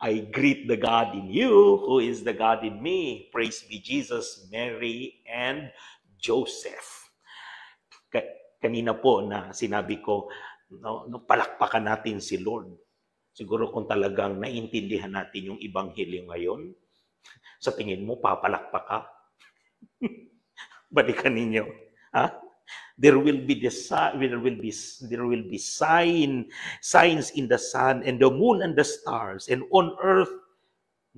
I greet the God in you, who is the God in me. Praise be Jesus, Mary, and Joseph. Kanina po na sinabi ko, palakpakan natin si Lord. Siguro kung talagang naiintindihan natin yung Ebanghelyo ngayon, sa tingin mo, papalakpak ka? Balikan ninyo. Ha? There will be signs in the sun and the moon and the stars, and on earth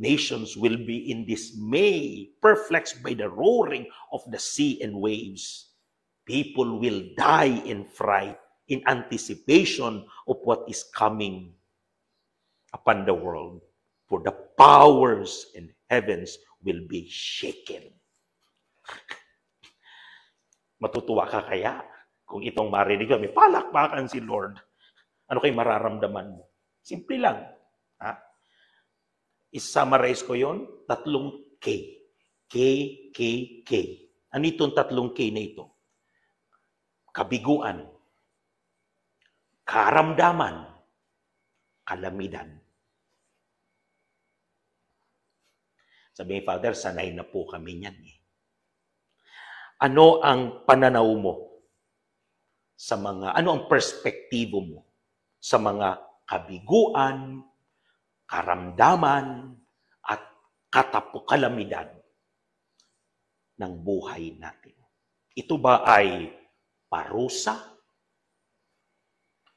nations will be in dismay, perplexed by the roaring of the sea and waves. People will die in fright, in anticipation of what is coming upon the world, for the powers in heavens will be shaken. Matutuwa ka kaya kung itong marinig mo, may palakpakan si Lord. Ano kayo mararamdaman mo? Simple lang. Ha? I-summarize ko yon, 3 K. K, K, K. Ano itong 3 K na ito? Kabiguan, karamdaman, kalamidad. Sabi ni Father, sanay na po kami niyan eh. Ano ang pananaw mo sa mga, ano ang perspektibo mo sa mga kabiguan, karamdaman, at kalamidad ng buhay natin? Ito ba ay parusa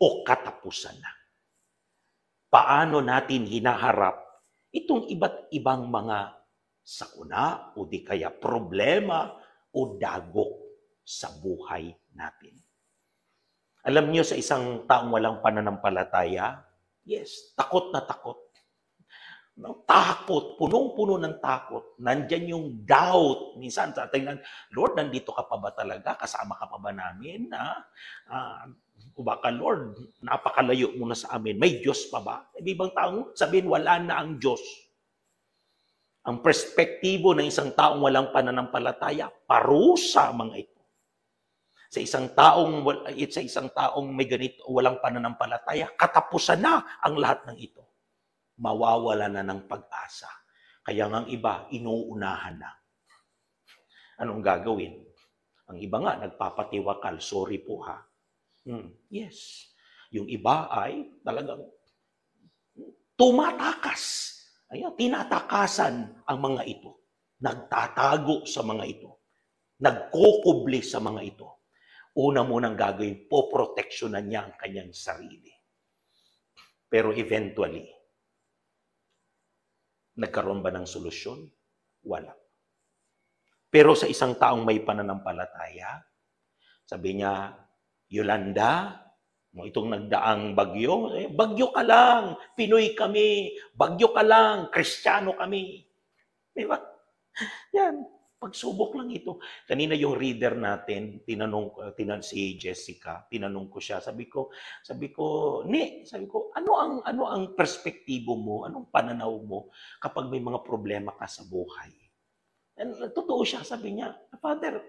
o katapusan na? Paano natin hinaharap itong iba't ibang mga sakuna o di kaya problema o dagok sa buhay natin? Alam niyo, sa isang taong walang pananampalataya, yes, takot na takot. Takot, punong-puno ng takot. Nandyan yung doubt. Minsan, tingnan, Lord, nandito ka pa ba talaga? Kasama ka pa ba namin? O baka, Lord, napakalayo mo na sa amin. May Diyos pa ba? Ibang taong sabihin, wala na ang Diyos. Ang perspektibo ng isang taong walang pananampalataya, parusa mga ito. Sa isang taong may ganito, walang pananampalataya, katapusan na ang lahat ng ito. Mawawala na ng pag-asa. Kaya nga ang iba, inuunahan na. Anong gagawin? Ang iba nga, nagpapatiwakal, sorry po ha. Yes. Yung iba ay talagang tumatakas. Ayan, tinatakasan ang mga ito. Nagtatago sa mga ito. Nagkukubli sa mga ito. Una munang gagawin, poproteksyonan niya ang kanyang sarili. Pero eventually, nagkaroon ba ng solusyon? Wala. Pero sa isang taong may pananampalataya, sabi niya, Yolanda, itong nagdaang bagyo, bagyo ka lang, Pinoy kami, bagyo ka lang, Kristiyano kami. Diba? Yan, pagsubok lang ito. Kanina yung reader natin, tinanong si Jessica, tinanong ko siya, sabi ko, ano ang perspektibo mo, anong pananaw mo kapag may mga problema ka sa buhay? And totoo siya, sabi niya, Father,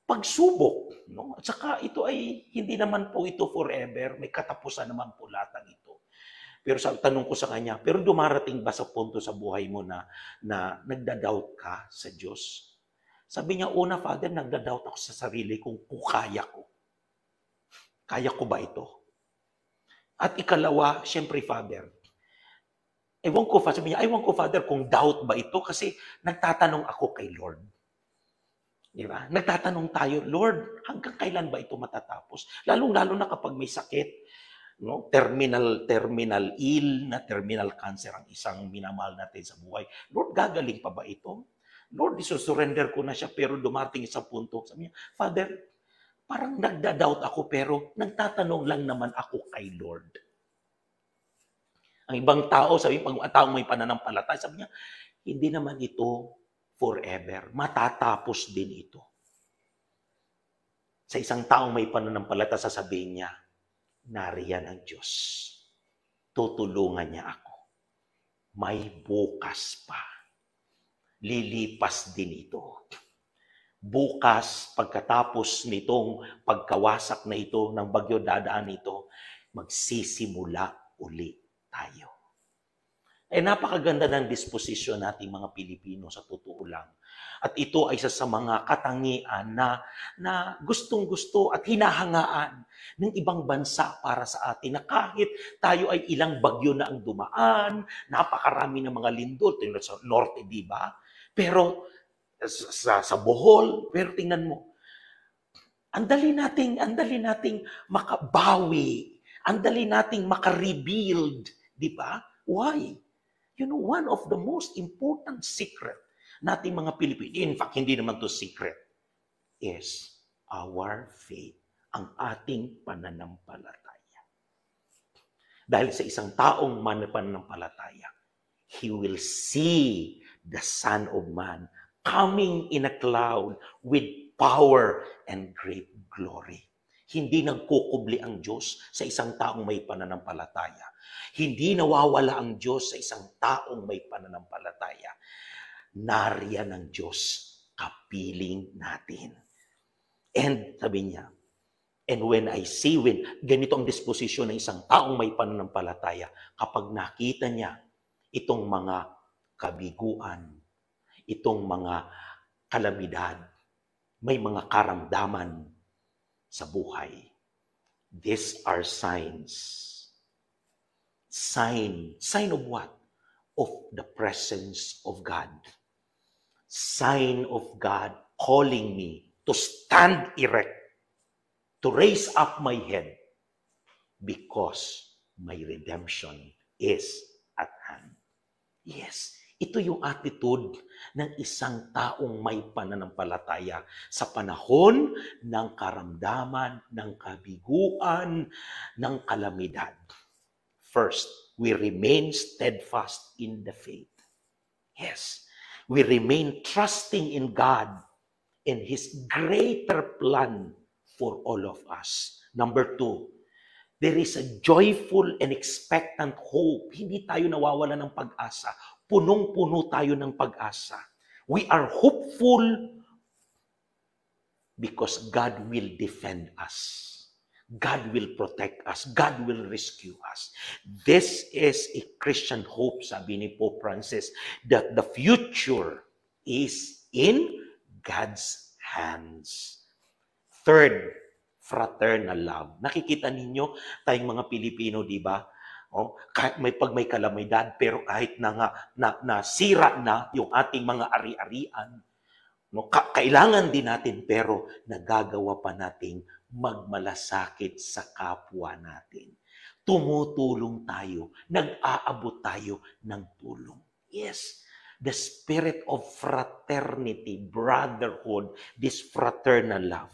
pagsubok, no? At saka ito ay hindi naman po ito forever, may katapusan naman po lahat ng ito. Pero tanong ko sa kanya, pero dumarating ba sa punto sa buhay mo na nagda-doubt ka sa Diyos? Sabi niya, una, Father, nagda-doubt ako sa sarili kung kaya ko. Kaya ko ba ito? At ikalawa, syempre, Father, ewan ko, Father, kung doubt ba ito kasi nagtatanong ako kay Lord. Diba? Nagtatanong tayo, Lord, hanggang kailan ba ito matatapos? Lalong-lalo na kapag may sakit, no? Terminal cancer ang isang minamahal natin sa buhay. Lord, gagaling pa ba ito? Lord, isusurrender ko na siya pero dumating sa punto. Sabi niya, Father, parang nagda-doubt ako pero nagtatanong lang naman ako kay Lord. Ang ibang tao, pag ang taong may pananampalataya, sabi niya, hindi naman ito forever. Matatapos din ito. Sa isang taong may pananampalataya, sasabihin niya, nariyan ang Diyos. Tutulungan niya ako. May bukas pa. Lilipas din ito. Bukas, pagkatapos nitong pagkawasak na ito, ng bagyo dadaan ito, magsisimula uli tayo. napakaganda ng disposisyon nating mga Pilipino sa totoo lang. At ito ay isa sa mga katangian na gustong-gusto at hinahangaan ng ibang bansa para sa atin, na kahit tayo ay ilang bagyo na ang dumaan, napakarami ng mga lindol, tingnan sa norte, di ba? Pero sa Bohol, pero tingnan mo, ang dali nating makabawi, ang dali nating makarebuild, di ba? Why? You know, one of the most important secret nating mga Pilipino, in fact, hindi naman to secret, is our faith, ang ating pananampalataya. Dahil sa isang taong pananampalataya, he will see the Son of Man coming in a cloud with power and great glory. Hindi nagkukubli ang Diyos sa isang taong may pananampalataya. Hindi nawawala ang Diyos sa isang taong may pananampalataya. Nariyan ang Diyos, kapiling natin. And sabi niya, and when ganito ang disposisyon ng isang taong may pananampalataya, kapag nakita niya itong mga kabiguan, itong mga kalamidad, may mga karamdaman sa buhay. These are signs. Sign of what? Of the presence of God. Sign of God calling me to stand erect, to raise up my head, because my redemption is at hand. Yes, ito yung attitude ng isang taong may pananampalataya sa panahon ng karamdaman, ng kabiguan, ng kalamidad. First, we remain steadfast in the faith. Yes, we remain trusting in God and His greater plan for all of us. Number two, there is a joyful and expectant hope. Hindi tayo nawawala ng pag-asa. Punong-puno tayo ng pag-asa. We are hopeful because God will defend us. God will protect us. God will rescue us. This is a Christian hope, sabi ni Pope Francis, that the future is in God's hands. Third, fraternal love. Nakikita ninyo, tayong mga Pilipino, di ba? Pag may kalamidad, pero kahit nasira na yung ating mga ari-arian, kailangan din natin, pero nagagawa pa nating magmalasakit sa kapwa natin. Tumutulong tayo, nag-aabot tayo ng tulong. Yes, the spirit of fraternity, brotherhood, this fraternal love.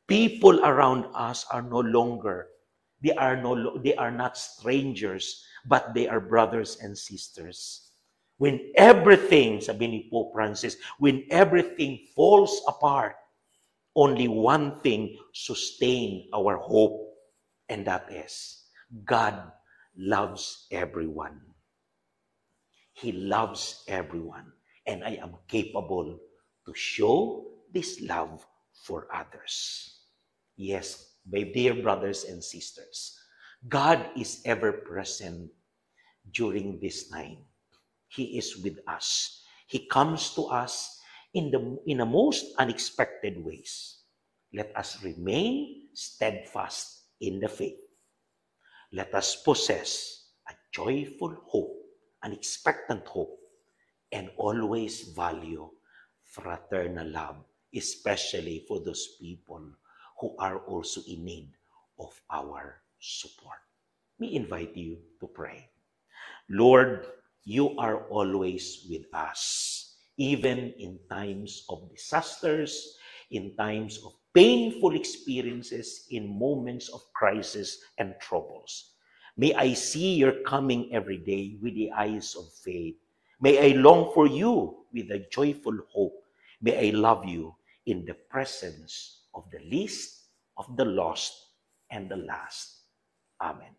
People around us are no longer, they are not strangers, but they are brothers and sisters. When everything, sabi ni Pope Francis, when everything falls apart, only one thing sustain our hope, and that is God loves everyone. He loves everyone, and I am capable to show this love for others. Yes, my dear brothers and sisters, God is ever present during this time. He is with us. He comes to us in the most unexpected ways. Let us remain steadfast in the faith. Let us possess a joyful hope, an expectant hope, and always value fraternal love, especially for those people who are also in need of our support. We invite you to pray. Lord, you are always with us. Even in times of disasters, in times of painful experiences, in moments of crisis and troubles. May I see your coming every day with the eyes of faith. May I long for you with a joyful hope. May I love you in the presence of the least, of the lost, and the last. Amen.